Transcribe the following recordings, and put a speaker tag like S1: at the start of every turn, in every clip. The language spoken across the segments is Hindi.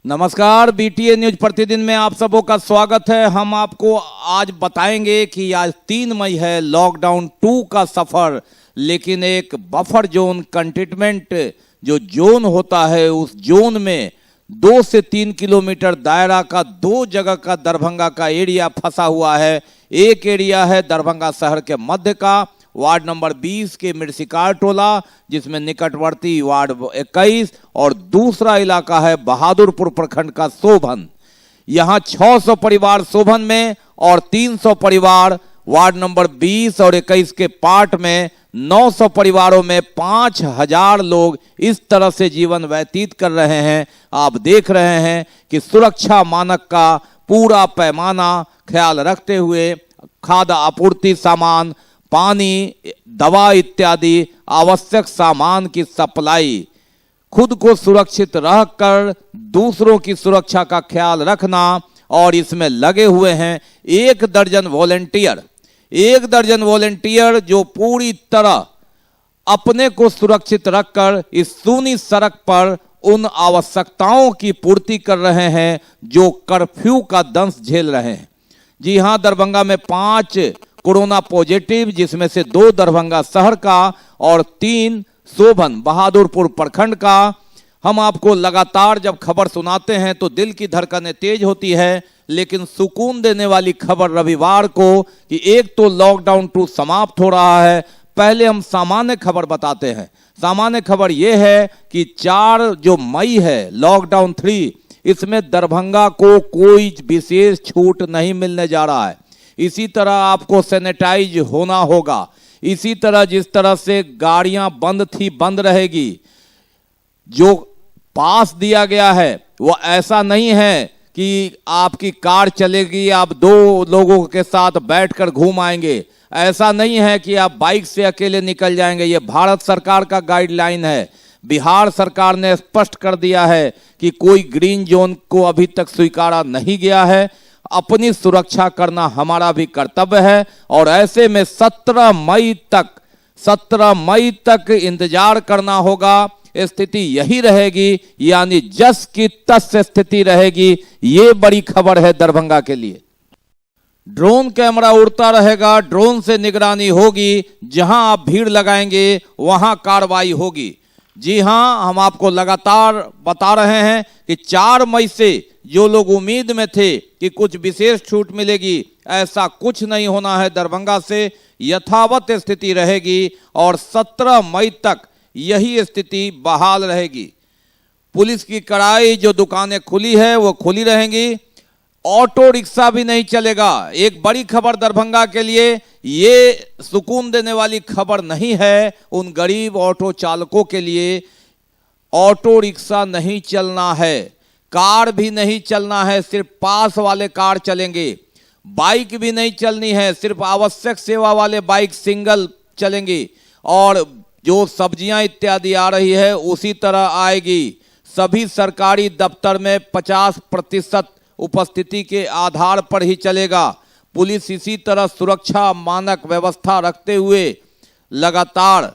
S1: नमस्कार, बीटीए न्यूज प्रतिदिन में आप सबों का स्वागत है। हम आपको आज बताएंगे कि आज 3 मई है, लॉकडाउन 2 का सफर, लेकिन एक बफर जोन कंटेनमेंट जो जोन होता है उस जोन में 2 से 3 किलोमीटर दायरा का 2 जगह का दरभंगा का एरिया फंसा हुआ है। एक एरिया है दरभंगा शहर के मध्य का वार्ड नंबर 20 के मिर्सिकार टोला, जिसमें निकटवर्ती वार्ड 21, और दूसरा इलाका है बहादुरपुर प्रखंड का शोभन। यहां 600 परिवार शोभन में और 300 परिवार वार्ड नंबर 20 और 21 के पार्ट में, 900 परिवारों में 5000 लोग इस तरह से जीवन व्यतीत कर रहे हैं। आप देख रहे हैं कि सुरक्षा मानक का पूरा पैमाना ख्याल रखते हुए खाद्य आपूर्ति सामान, पानी, दवा इत्यादि आवश्यक सामान की सप्लाई, खुद को सुरक्षित रहकर दूसरों की सुरक्षा का ख्याल रखना, और इसमें लगे हुए हैं 1 दर्जन वॉलेंटियर जो पूरी तरह अपने को सुरक्षित रखकर इस सूनी सड़क पर उन आवश्यकताओं की पूर्ति कर रहे हैं जो कर्फ्यू का दंश झेल रहे हैं। जी हां, दरभंगा में 5 कोरोना पॉजिटिव, जिसमें से 2 दरभंगा शहर का और 3 शोभन बहादुरपुर प्रखंड का। हम आपको लगातार जब खबर सुनाते हैं तो दिल की धड़कनें तेज होती है, लेकिन सुकून देने वाली खबर रविवार को कि एक तो लॉकडाउन 2 समाप्त हो रहा है। पहले हम सामान्य खबर बताते हैं। सामान्य खबर यह है कि 4 जो मई है लॉकडाउन 3, इसमें दरभंगा को कोई विशेष छूट नहीं मिलने जा रहा है। इसी तरह आपको सैनिटाइज होना होगा। इसी तरह जिस तरह से गाड़ियां बंद थी बंद रहेगी। जो पास दिया गया है वो ऐसा नहीं है कि आपकी कार चलेगी, आप 2 लोगों के साथ बैठकर घूम आएंगे। ऐसा नहीं है कि आप बाइक से अकेले निकल जाएंगे। ये भारत सरकार का गाइडलाइन है। बिहार सरकार ने स्पष्ट कर दिया है कि कोई ग्रीन जोन को अभी तक स्वीकारा नहीं गया है। अपनी सुरक्षा करना हमारा भी कर्तव्य है, और ऐसे में 17 मई तक इंतजार करना होगा। स्थिति यही रहेगी, यानी जस की तस स्थिति रहेगी। ये बड़ी खबर है दरभंगा के लिए। ड्रोन कैमरा उड़ता रहेगा, ड्रोन से निगरानी होगी, जहां आप भीड़ लगाएंगे वहां कार्रवाई होगी। जी हां, हम आपको लगातार बता रहे हैं कि 4 मई से जो लोग उम्मीद में थे कि कुछ विशेष छूट मिलेगी, ऐसा कुछ नहीं होना है। दरभंगा से यथावत स्थिति रहेगी और 17 मई तक यही स्थिति बहाल रहेगी। पुलिस की कड़ाई, जो दुकानें खुली है वो खुली रहेंगी। ऑटो रिक्शा भी नहीं चलेगा। एक बड़ी खबर दरभंगा के लिए, ये सुकून देने वाली खबर नहीं है उन गरीब ऑटो चालकों के लिए। ऑटो रिक्शा नहीं चलना है, कार भी नहीं चलना है, सिर्फ पास वाले कार चलेंगे। बाइक भी नहीं चलनी है, सिर्फ आवश्यक सेवा वाले बाइक सिंगल चलेंगी। और जो सब्जियां इत्यादि आ रही है उसी तरह आएगी। सभी सरकारी दफ्तर में 50% उपस्थिति के आधार पर ही चलेगा। पुलिस इसी तरह सुरक्षा मानक व्यवस्था रखते हुए लगातार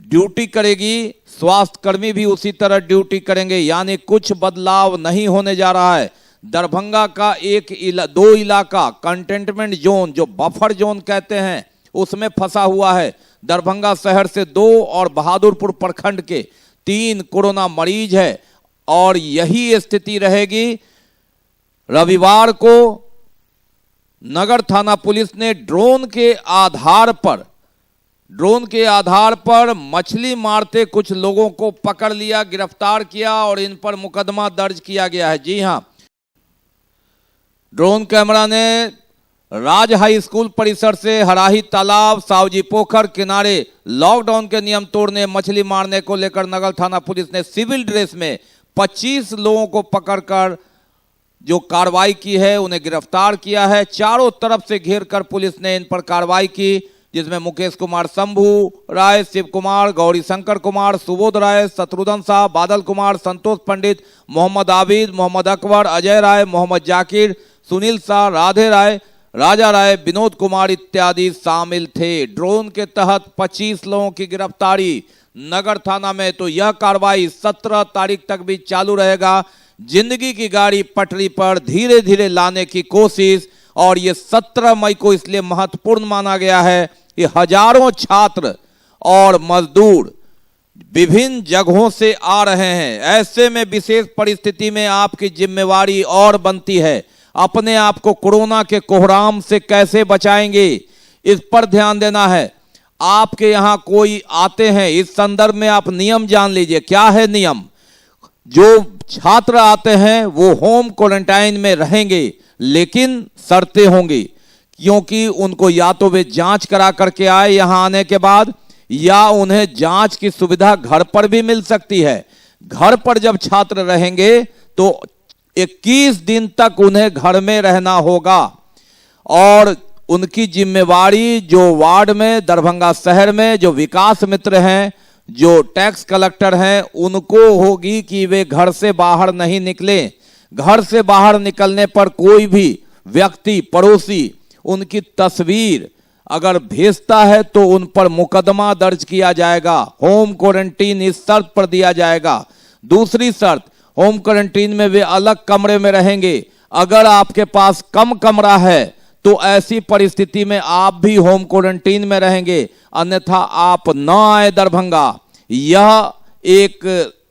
S1: ड्यूटी करेगी। स्वास्थ्य कर्मी भी उसी तरह ड्यूटी करेंगे, यानी कुछ बदलाव नहीं होने जा रहा है। दरभंगा का 2 इलाका कंटेनमेंट जोन, जो बफर जोन कहते हैं, उसमें फंसा हुआ है। दरभंगा शहर से 2 और बहादुरपुर प्रखंड के 3 कोरोना मरीज है, और यही स्थिति रहेगी। रविवार को नगर थाना पुलिस ने ड्रोन के आधार पर मछली मारते कुछ लोगों को पकड़ लिया, गिरफ्तार किया और इन पर मुकदमा दर्ज किया गया है। जी हां, ड्रोन कैमरा ने राज हाई स्कूल परिसर से हराही तालाब, सावजी पोखर किनारे लॉकडाउन के नियम तोड़ने, मछली मारने को लेकर नगर थाना पुलिस ने सिविल ड्रेस में 25 लोगों को पकड़कर जो कार्रवाई की है, उन्हें गिरफ्तार किया है। चारों तरफ से घेरकर पुलिस ने इन पर कार्रवाई की, जिसमें मुकेश कुमार शंभू राय, शिव कुमार, गौरी शंकर कुमार, सुबोध राय, शत्रुघ्न शाह, बादल कुमार, संतोष पंडित, मोहम्मद आबिद, मोहम्मद अकबर, अजय राय, मोहम्मद जाकिर, सुनील शाह, राधे राय, राजा राय, विनोद कुमार इत्यादि शामिल थे। ड्रोन के तहत 25 लोगों की गिरफ्तारी नगर थाना में। तो यह कार्रवाई 17 तारीख तक भी चालू रहेगा। जिंदगी की गाड़ी पटरी पर धीरे धीरे लाने की कोशिश। और ये 17 मई को इसलिए महत्वपूर्ण माना गया है कि हजारों छात्र और मजदूर विभिन्न जगहों से आ रहे हैं। ऐसे में विशेष परिस्थिति में आपकी जिम्मेवारी और बनती है, अपने आप को कोरोना के कोहराम से कैसे बचाएंगे, इस पर ध्यान देना है। आपके यहां कोई आते हैं, इस संदर्भ में आप नियम जान लीजिए। क्या है नियम? जो छात्र आते हैं वो होम क्वारंटाइन में रहेंगे, लेकिन शर्तें होंगी, क्योंकि उनको या तो वे जांच करा करके आए यहां आने के बाद, या उन्हें जांच की सुविधा घर पर भी मिल सकती है। घर पर जब छात्र रहेंगे तो 21 दिन तक उन्हें घर में रहना होगा और उनकी जिम्मेवारी जो वार्ड में, दरभंगा शहर में जो विकास मित्र हैं, जो टैक्स कलेक्टर हैं, उनको होगी कि वे घर से बाहर नहीं निकलें। घर से बाहर निकलने पर कोई भी व्यक्ति, पड़ोसी उनकी तस्वीर अगर भेजता है तो उन पर मुकदमा दर्ज किया जाएगा। होम क्वारंटीन इस शर्त पर दिया जाएगा। दूसरी शर्त, होम क्वारंटीन में वे अलग कमरे में रहेंगे। अगर आपके पास कम कमरा है तो ऐसी परिस्थिति में आप भी होम क्वारंटीन में रहेंगे, अन्यथा आप न आए दरभंगा। यह एक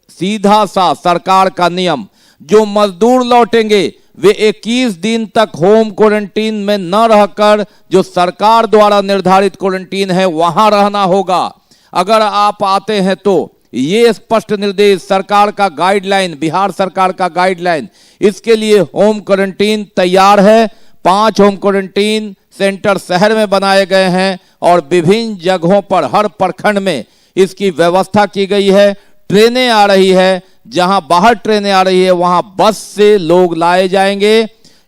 S1: सीधा सा सरकार का नियम। जो मजदूर लौटेंगे वे 21 दिन तक होम क्वारंटीन में न रहकर जो सरकार द्वारा निर्धारित क्वारंटीन है वहां रहना होगा। अगर आप आते हैं तो ये स्पष्ट निर्देश सरकार का गाइडलाइन, बिहार सरकार का गाइडलाइन, इसके लिए होम क्वारंटीन तैयार है। 5 होम क्वारंटीन सेंटर शहर में बनाए गए हैं और विभिन्न जगहों पर हर प्रखंड में इसकी व्यवस्था की गई है। ट्रेनें आ रही है, जहां बाहर ट्रेनें आ रही है वहां बस से लोग लाए जाएंगे।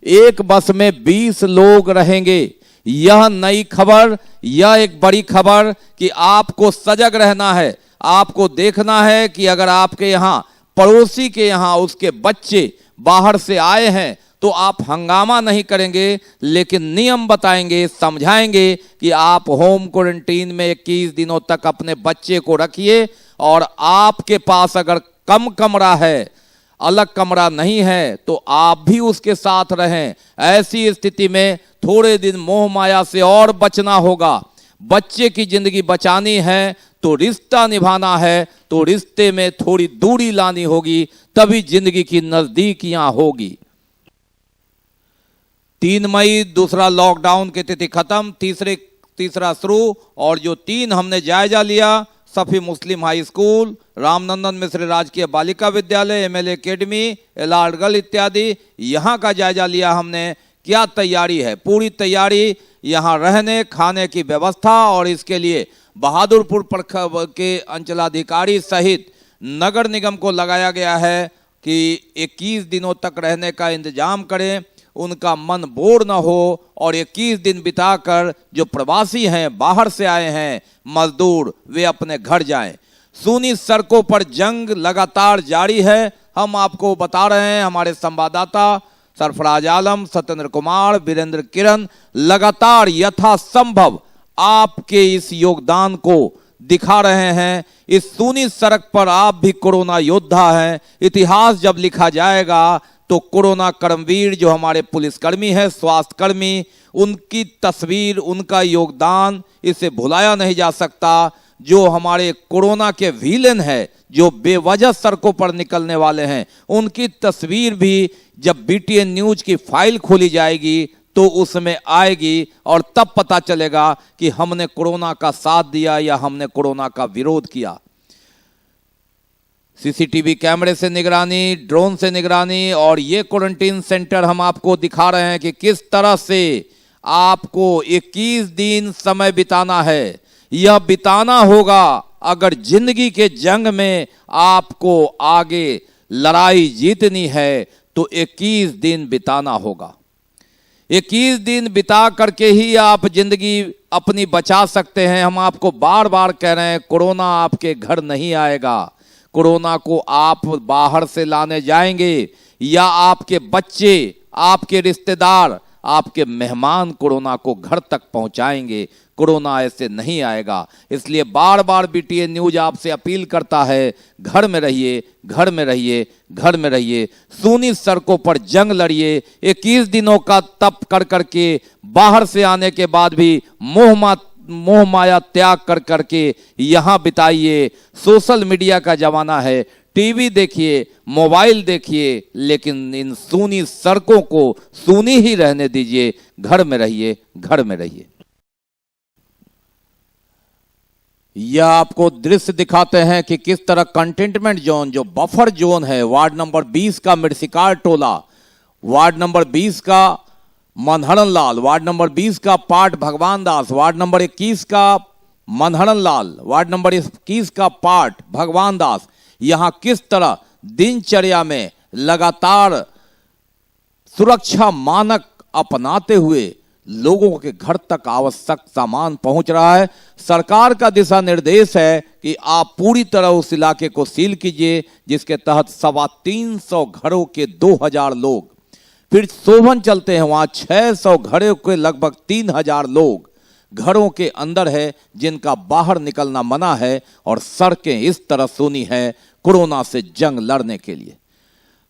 S1: एक बस में 20 लोग रहेंगे। यह नई खबर, यह एक बड़ी खबर कि आपको सजग रहना है। आपको देखना है कि अगर आपके यहां, पड़ोसी के यहां उसके बच्चे बाहर से आए हैं तो आप हंगामा नहीं करेंगे, लेकिन नियम बताएंगे, समझाएंगे कि आप होम क्वारंटीन में 21 दिनों तक अपने बच्चे को रखिए। और आपके पास अगर कम कमरा है, अलग कमरा नहीं है, तो आप भी उसके साथ रहें। ऐसी स्थिति में थोड़े दिन मोह माया से और बचना होगा। बच्चे की जिंदगी बचानी है तो रिश्ता निभाना है, तो रिश्ते में थोड़ी दूरी लानी होगी, तभी जिंदगी की नजदीकियां होगी। 3 मई दूसरा लॉकडाउन की तिथि खत्म, तीसरा शुरू। और जो 3 हमने जायजा लिया, सफी मुस्लिम हाई स्कूल, रामनंदन मिश्र राजकीय बालिका विद्यालय, MLA एकेडमी, एलार्डगल इत्यादि, यहाँ का जायजा लिया हमने। क्या तैयारी है? पूरी तैयारी, यहाँ रहने खाने की व्यवस्था, और इसके लिए बहादुरपुर प्रखंड के अंचलाधिकारी सहित नगर निगम को लगाया गया है कि 21 दिनों तक रहने का इंतजाम करें, उनका मन बोर न हो और 21 दिन बिताकर जो प्रवासी हैं, बाहर से आए हैं मजदूर, वे अपने घर जाएं। सूनी सड़कों पर जंग लगातार जारी है। हम आपको बता रहे हैं, हमारे संवाददाता सरफराज आलम, सत्येंद्र कुमार, वीरेंद्र किरण लगातार यथासंभव आपके इस योगदान को दिखा रहे हैं। इस सूनी सड़क पर आप भी कोरोना योद्धा हैं। इतिहास जब लिखा जाएगा तो कोरोना कर्मवीर जो हमारे पुलिसकर्मी हैं, स्वास्थ्य कर्मी, उनकी तस्वीर, उनका योगदान, इसे भुलाया नहीं जा सकता। जो हमारे कोरोना के विलेन है, जो बेवजह सड़कों पर निकलने वाले हैं, उनकी तस्वीर भी जब BTN न्यूज की फाइल खोली जाएगी तो उसमें आएगी और तब पता चलेगा कि हमने कोरोना का साथ दिया या हमने कोरोना का विरोध किया। CCTV कैमरे से निगरानी, ड्रोन से निगरानी, और ये क्वारंटीन सेंटर हम आपको दिखा रहे हैं कि किस तरह से आपको 21 दिन समय बिताना है। यह बिताना होगा अगर जिंदगी के जंग में आपको आगे लड़ाई जीतनी है तो 21 दिन बिताना होगा। 21 दिन बिता करके ही आप जिंदगी अपनी बचा सकते हैं। हम आपको बार बार कह रहे हैं, कोरोना आपके घर नहीं आएगा। कोरोना को आप बाहर से लाने जाएंगे या आपके बच्चे, आपके रिश्तेदार, आपके मेहमान कोरोना को घर तक पहुंचाएंगे। कोरोना ऐसे नहीं आएगा। इसलिए बार बार बीटीएन न्यूज आपसे अपील करता है, घर में रहिए, घर में रहिए, घर में रहिए। सूनी सड़कों पर जंग लड़िए। 21 दिनों का तप कर करके बाहर से आने के बाद भी मोह माया त्याग कर करके यहाँ बिताइए। सोशल मीडिया का जमाना है, टीवी देखिए, मोबाइल देखिए, लेकिन इन सूनी सड़कों को सूनी ही रहने दीजिए। घर में रहिए, घर में रहिए। यह आपको दृश्य दिखाते हैं कि किस तरह कंटेनमेंट जोन, जो बफर जोन है, वार्ड नंबर 20 का मिर्सिकार टोला, वार्ड नंबर 20 का मनहरन लाल, वार्ड नंबर 20 का पाट भगवान दास, वार्ड नंबर 21 का मनहरन लाल, वार्ड नंबर 21 का पाट भगवान दास, यहां किस तरह दिनचर्या में लगातार सुरक्षा मानक अपनाते हुए लोगों के घर तक आवश्यक सामान पहुंच रहा है। सरकार का दिशा निर्देश है कि आप पूरी तरह उस इलाके को सील कीजिए, जिसके तहत 325 घरों के 2000 लोग, फिर शोभन चलते हैं वहां 600 घरों के लगभग 3000 लोग घरों के अंदर है, जिनका बाहर निकलना मना है और सड़कें इस तरह सूनी है कोरोना से जंग लड़ने के लिए।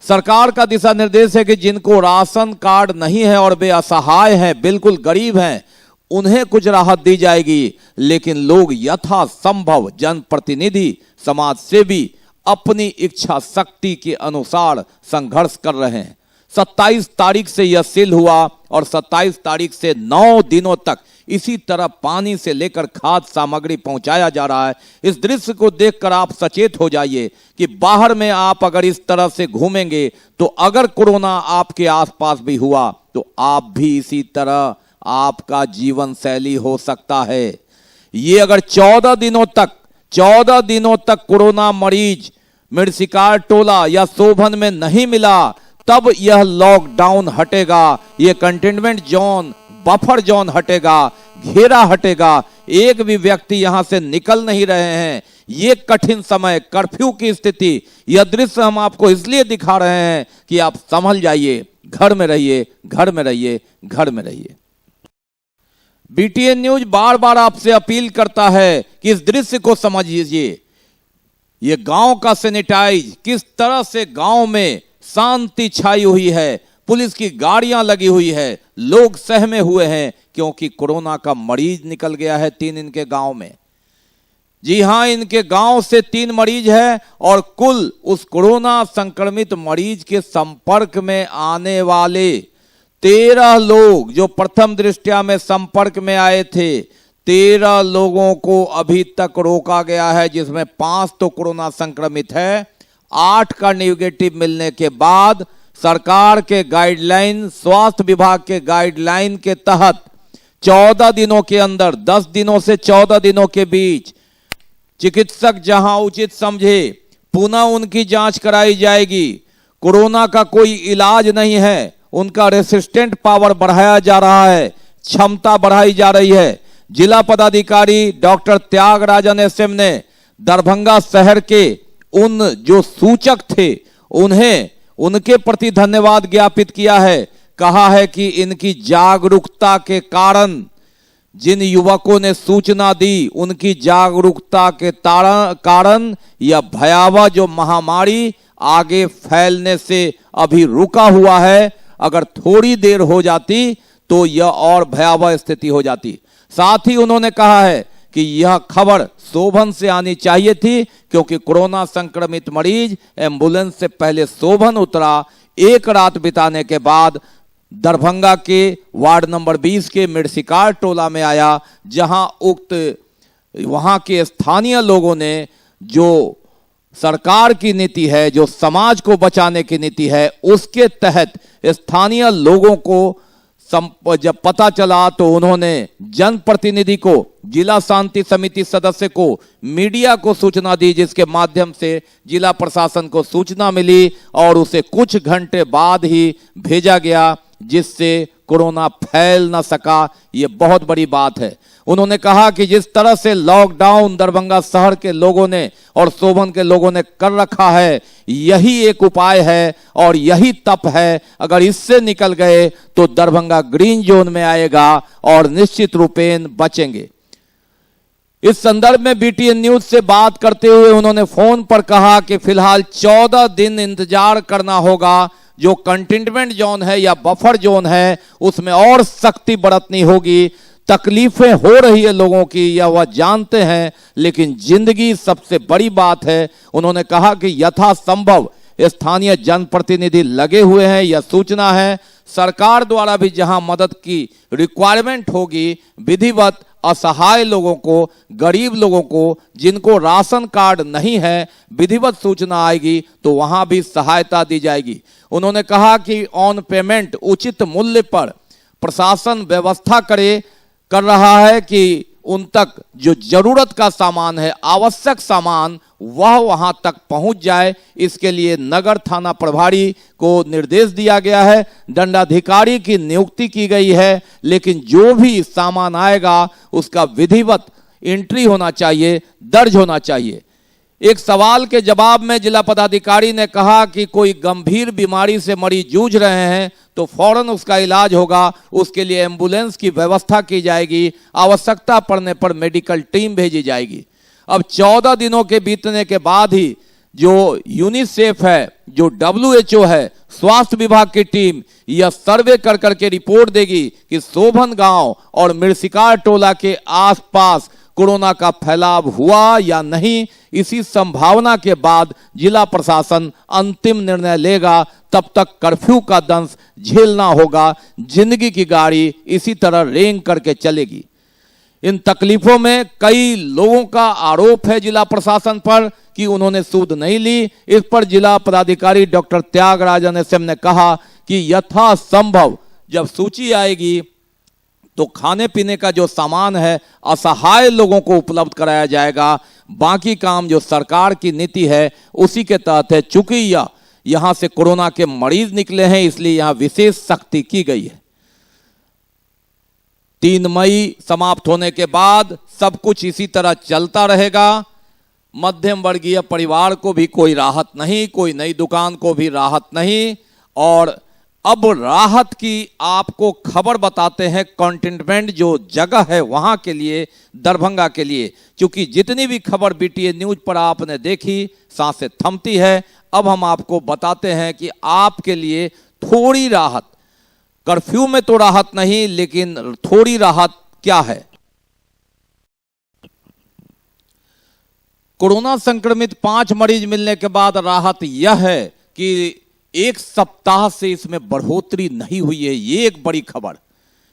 S1: सरकार का दिशा निर्देश है कि जिनको राशन कार्ड नहीं है और वे असहाय हैं, बिल्कुल गरीब हैं, उन्हें कुछ राहत दी जाएगी, लेकिन लोग यथासंभव जनप्रतिनिधि, समाज सेवी अपनी इच्छा शक्ति के अनुसार संघर्ष कर रहे हैं। 27 तारीख से यह सील हुआ और 27 तारीख से 9 दिनों तक इसी तरह पानी से लेकर खाद्य सामग्री पहुंचाया जा रहा है। इस दृश्य को देखकर आप सचेत हो जाइए कि बाहर में आप अगर इस तरह से घूमेंगे तो अगर कोरोना आपके आसपास भी हुआ तो आप भी इसी तरह आपका जीवन शैली हो सकता है। ये अगर 14 दिनों तक कोरोना मरीज मिर्सिकार टोला या शोभन में नहीं मिला, तब यह लॉकडाउन हटेगा, यह कंटेनमेंट जोन, बफर जोन हटेगा, घेरा हटेगा। एक भी व्यक्ति यहां से निकल नहीं रहे हैं। ये कठिन समय, कर्फ्यू की स्थिति, यह दृश्य हम आपको इसलिए दिखा रहे हैं कि आप संभल जाइए, घर में रहिए, घर में रहिए, घर में रहिए। बीटीएन न्यूज बार बार आपसे अपील करता है कि इस दृश्य को समझ लीजिए। ये गांव का सैनिटाइज, किस तरह से गांव में शांति छाई हुई है, पुलिस की गाड़ियां लगी हुई है, लोग सहमे हुए हैं क्योंकि कोरोना का मरीज निकल गया है 3 इनके गांव में। जी हां, इनके गांव से 3 मरीज है और कुल उस कोरोना संक्रमित मरीज के संपर्क में आने वाले 13 लोग जो प्रथम दृष्टया में संपर्क में आए थे, 13 लोगों को अभी तक रोका गया है, जिसमें 5 तो कोरोना संक्रमित है। 8 का नेगेटिव मिलने के बाद सरकार के गाइडलाइन, स्वास्थ्य विभाग के गाइडलाइन के तहत 14 दिनों के अंदर, 10 दिनों से 14 दिनों के बीच चिकित्सक जहां उचित समझे पुनः उनकी जांच कराई जाएगी। कोरोना का कोई इलाज नहीं है, उनका रेसिस्टेंट पावर बढ़ाया जा रहा है, क्षमता बढ़ाई जा रही है। जिला पदाधिकारी डॉक्टर त्यागराजन एसएम ने दरभंगा शहर के उन जो सूचक थे उन्हें उनके प्रति धन्यवाद ज्ञापित किया है। कहा है कि इनकी जागरूकता के कारण, जिन युवकों ने सूचना दी, उनकी जागरूकता के कारण यह भयावह जो महामारी आगे फैलने से अभी रुका हुआ है। अगर थोड़ी देर हो जाती तो यह और भयावह स्थिति हो जाती। साथ ही उन्होंने कहा है कि यह खबर शोभन से आनी चाहिए थी, क्योंकि कोरोना संक्रमित मरीज एम्बुलेंस से पहले शोभन उतरा। एक रात बिताने के बाद दरभंगा के वार्ड नंबर 20 के मिर्सिकार टोला में आया, जहां वहां के स्थानीय लोगों ने, जो सरकार की नीति है, जो समाज को बचाने की नीति है, उसके तहत स्थानीय लोगों को जब पता चला तो उन्होंने जनप्रतिनिधि को, जिला शांति समिति सदस्य को, मीडिया को सूचना दी, जिसके माध्यम से जिला प्रशासन को सूचना मिली और उसे कुछ घंटे बाद ही भेजा गया, जिससे कोरोना फैल न सका। ये बहुत बड़ी बात है। उन्होंने कहा कि जिस तरह से लॉकडाउन दरभंगा शहर के लोगों ने और सोभन के लोगों ने कर रखा है, यही एक उपाय है और यही तप है। अगर इससे निकल गए तो दरभंगा ग्रीन जोन में आएगा और निश्चित रूपेण बचेंगे। इस संदर्भ में बीटीएन न्यूज से बात करते हुए उन्होंने फोन पर कहा कि फिलहाल 14 दिन इंतजार करना होगा। जो कंटेनमेंट जोन है या बफर जोन है उसमें और सख्ती बरतनी होगी। तकलीफें हो रही है लोगों की, या वह जानते हैं, लेकिन जिंदगी सबसे बड़ी बात है। उन्होंने कहा कि यथासंभव स्थानीय जनप्रतिनिधि लगे हुए हैं, यह सूचना है। सरकार द्वारा भी जहां मदद की रिक्वायरमेंट होगी, विधिवत असहाय लोगों को, गरीब लोगों को, जिनको राशन कार्ड नहीं है, विधिवत सूचना आएगी तो वहां भी सहायता दी जाएगी। उन्होंने कहा कि ऑन पेमेंट उचित मूल्य पर प्रशासन व्यवस्था कर रहा है कि उन तक जो जरूरत का सामान है, आवश्यक सामान, वह वहां तक पहुंच जाए। इसके लिए नगर थाना प्रभारी को निर्देश दिया गया है, दंडाधिकारी की नियुक्ति की गई है। लेकिन जो भी सामान आएगा उसका विधिवत एंट्री होना चाहिए, दर्ज होना चाहिए। एक सवाल के जवाब में जिला पदाधिकारी ने कहा कि कोई गंभीर बीमारी से मरीज जूझ रहे हैं तो फौरन उसका इलाज होगा, उसके लिए एम्बुलेंस की व्यवस्था की जाएगी, आवश्यकता पड़ने पर मेडिकल टीम भेजी जाएगी। अब 14 दिनों के बीतने के बाद ही जो यूनिसेफ है, जो WHO है, स्वास्थ्य विभाग की टीम यह सर्वे कर करके रिपोर्ट देगी कि सोभन गांव और मिर्सिकार टोला के आसपास कोरोना का फैलाव हुआ या नहीं। इसी संभावना के बाद जिला प्रशासन अंतिम निर्णय लेगा। तब तक कर्फ्यू का दंश झेलना होगा। जिंदगी की गाड़ी इसी तरह रेंग करके चलेगी। इन तकलीफों में कई लोगों का आरोप है जिला प्रशासन पर कि उन्होंने सूद नहीं ली। इस पर जिला पदाधिकारी डॉक्टर त्यागराजन SM ने कहा कि यथासंभव जब सूची आएगी तो खाने पीने का जो सामान है असहाय लोगों को उपलब्ध कराया जाएगा। बाकी काम जो सरकार की नीति है उसी के तहत है। चूंकि यहां से कोरोना के मरीज निकले हैं, इसलिए यहां विशेष सख्ती की गई है। 3 मई समाप्त होने के बाद सब कुछ इसी तरह चलता रहेगा। मध्यम वर्गीय परिवार को भी कोई राहत नहीं, कोई नई दुकान को भी राहत नहीं। और अब राहत की आपको खबर बताते हैं कंटेनमेंट जो जगह है वहां के लिए, दरभंगा के लिए। क्योंकि जितनी भी खबर बीटीएन न्यूज पर आपने देखी, सांसें थमती है। अब हम आपको बताते हैं कि आपके लिए थोड़ी राहत, कर्फ्यू में तो राहत नहीं, लेकिन थोड़ी राहत क्या है। कोरोना संक्रमित 5 मरीज मिलने के बाद राहत यह है कि 1 सप्ताह से इसमें बढ़ोतरी नहीं हुई है। ये एक बड़ी खबर।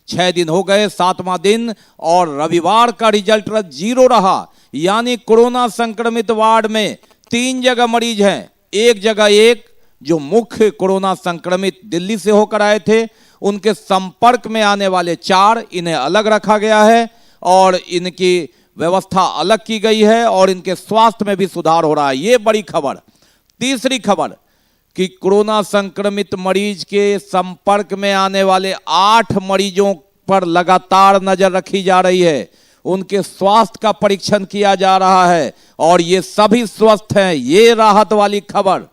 S1: 6 दिन हो गए, 7वां दिन, और रविवार का रिजल्ट 0 रहा। यानी कोरोना संक्रमित वार्ड में 3 जगह मरीज हैं। एक जगह जो मुख्य कोरोना संक्रमित दिल्ली से होकर आए थे, उनके संपर्क में आने वाले 4, इन्हें अलग रखा गया है और इनकी व्यवस्था अलग की गई है और इनके स्वास्थ्य में भी सुधार हो रहा है। ये बड़ी खबर। तीसरी खबर कि कोरोना संक्रमित मरीज के संपर्क में आने वाले 8 मरीजों पर लगातार नजर रखी जा रही है। उनके स्वास्थ्य का परीक्षण किया जा रहा है और ये सभी स्वस्थ हैं। ये राहत वाली खबर।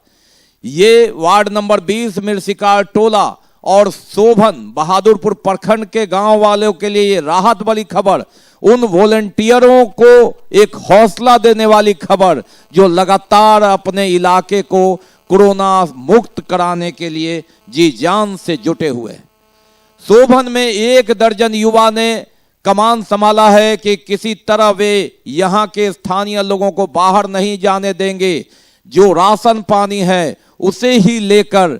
S1: ये वार्ड नंबर 20 मिर्सिकार टोला और सोभन बहादुरपुर प्रखंड के गांव वालों के लिए ये राहत वाली खबर। उन वॉलंटियरों को एक हौसला देने वाली खबर जो लगातार अपने इलाके को कोरोना मुक्त कराने के लिए जी जान से जुटे हुए। सोभन में 1 दर्जन युवा ने कमान संभाला है कि किसी तरह वे यहां के स्थानीय लोगों को बाहर नहीं जाने देंगे। जो राशन पानी है उसे ही लेकर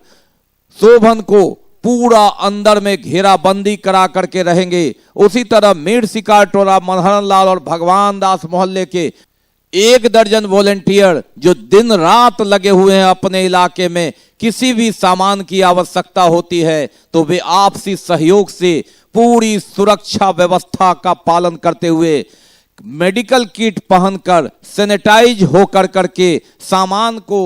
S1: सोभन को पूरा अंदर में घेराबंदी करा करके रहेंगे। उसी तरह मिर्सिकार टोला, मनहरन लाल और भगवान दास मोहल्ले के 1 दर्जन वॉलंटियर जो दिन रात लगे हुए हैं अपने इलाके में। किसी भी सामान की आवश्यकता होती है तो वे आपसी सहयोग से पूरी सुरक्षा व्यवस्था का पालन करते हुए मेडिकल किट पहनकर सैनिटाइज होकर करके सामान को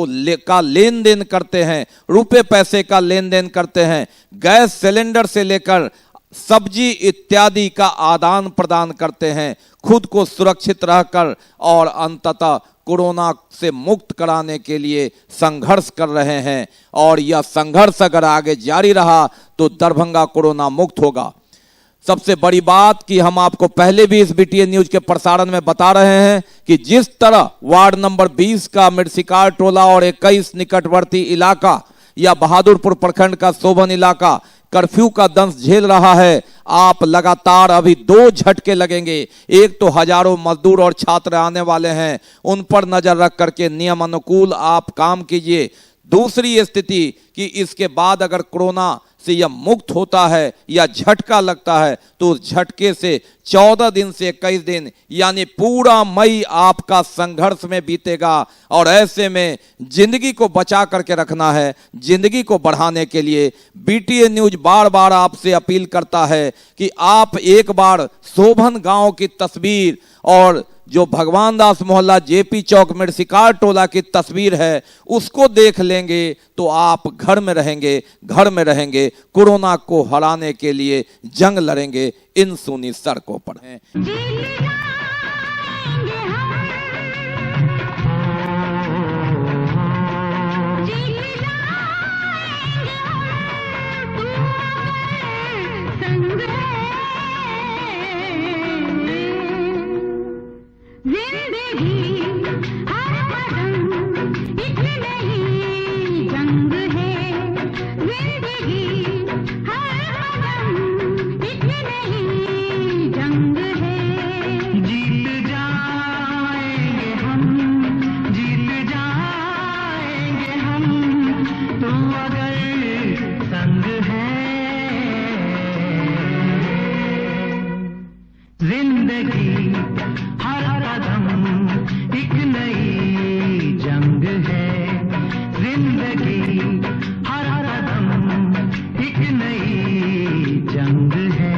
S1: का लेन देन करते हैं, रुपए पैसे का लेन देन करते हैं। गैस सिलेंडर से लेकर सब्जी इत्यादि का आदान प्रदान करते हैं, खुद को सुरक्षित रहकर और अंततः कोरोना से मुक्त कराने के लिए संघर्ष कर रहे हैं। और यह संघर्ष अगर आगे जारी रहा तो दरभंगा कोरोना मुक्त होगा। सबसे बड़ी बात कि हम आपको पहले भी इस बीटीए न्यूज के प्रसारण में बता रहे हैं कि जिस तरह वार्ड नंबर 20 का मिर्सिकार टोला और 21 निकटवर्ती इलाका या बहादुरपुर प्रखंड का शोभन इलाका कर्फ्यू का दंश झेल रहा है, आप लगातार अभी 2 झटके लगेंगे। एक तो हजारों मजदूर और छात्र आने वाले हैं, उन पर नजर रख करके नियम अनुकूल आप काम कीजिए। दूसरी स्थिति कि इसके बाद अगर कोरोना से यह मुक्त होता है या झटका लगता है तो उस झटके से 14 दिन से 21 दिन यानी पूरा मई आपका संघर्ष में बीतेगा। और ऐसे में जिंदगी को बचा करके रखना है, जिंदगी को बढ़ाने के लिए बीटीए न्यूज बार बार आपसे अपील करता है कि आप एक बार शोभन गांव की तस्वीर और जो भगवान दास मोहल्ला जेपी चौक मिर्सिकार टोला की तस्वीर है उसको देख लेंगे तो आप घर में रहेंगे, कोरोना को हराने के लिए जंग लड़ेंगे इन सूनी सड़कों पर।
S2: जिंदगी हर कदम एक नई जंग है, जिंदगी हर कदम एक नई जंग है।